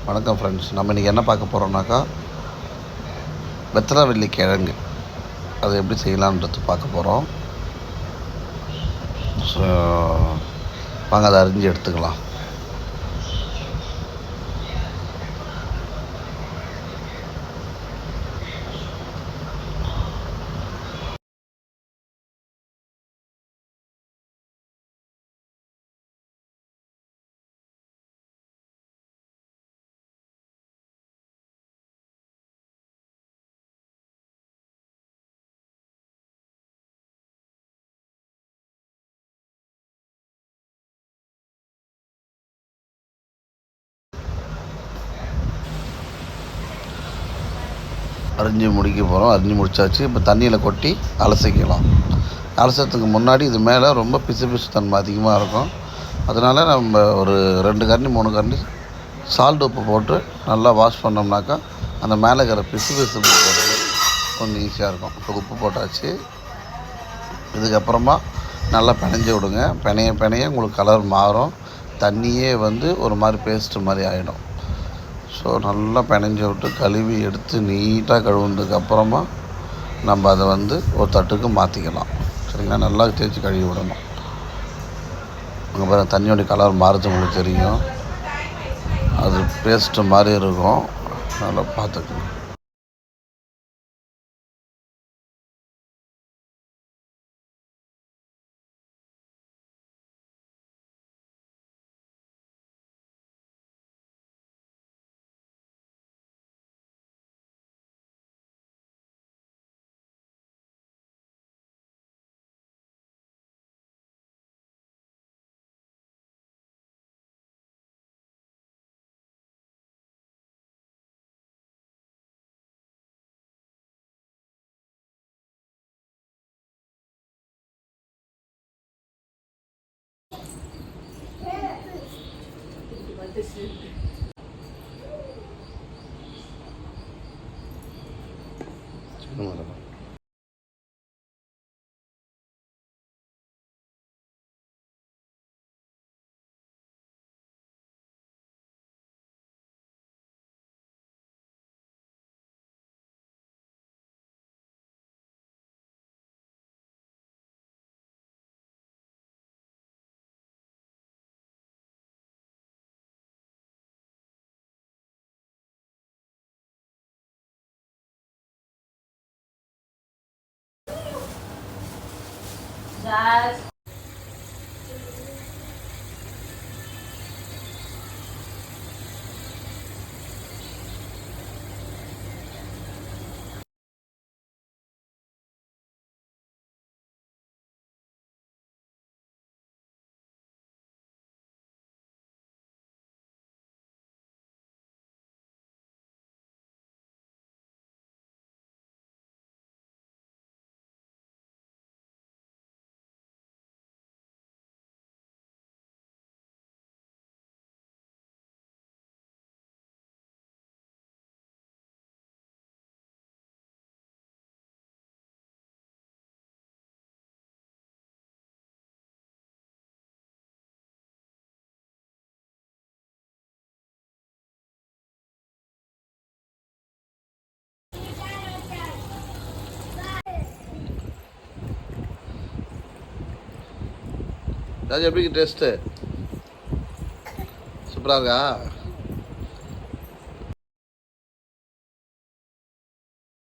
வணக்கம் ஃப்ரெண்ட்ஸ். நம்ம இன்றைக்கி என்ன பார்க்க போகிறோம்னாக்கா வெத்தலைவள்ளி கிழங்கு அதை எப்படி செய்யலான்றது பார்க்க போகிறோம். ஸோ வாங்க அதை அரிஞ்சு எடுத்துக்கலாம். அரிஞ்சு முடிக்க போகிறோம். அரிஞ்சு முடித்தாச்சு. இப்போ தண்ணியில் கொட்டி அலசிக்கலாம். அலசத்துக்கு முன்னாடி இது மேலே ரொம்ப பிசு பிசு தன்மை அதிகமாக இருக்கும். அதனால் நம்ம ஒரு 2 கரண்டி 3 கரண்டி சால்ட் உப்பு போட்டு நல்லா வாஷ் பண்ணோம்னாக்கா அந்த மேலே இருக்கிற பிசு பிசு போடுறது கொஞ்சம் ஈஸியாக இருக்கும். இப்போ உப்பு போட்டாச்சு. இதுக்கப்புறமா நல்லா பிணைஞ்சி விடுங்க. பிணைய உங்களுக்கு கலர் மாறும். தண்ணியே ஒரு மாதிரி பேஸ்ட்டு மாதிரி ஆகிடும். ஸோ நல்லா பிணைஞ்சி விட்டு கழுவி எடுத்து நீட்டாக கழுவுனதுக்கப்புறமா நம்ம அதை ஒரு தட்டுக்கு மாற்றிக்கலாம். சரிங்களா? நல்லா தேய்ச்சி கழுவி விடணும். அங்கே பாருங்கள், தண்ணியோடைய கலர் மாறுறது உங்களுக்கு தெரியும். அது பேஸ்ட்டு மாதிரி இருக்கும். நல்லா பார்த்துக்கணும். ராஜா, எப்படி டேஸ்ட்டு? சூப்பராக இருக்கா?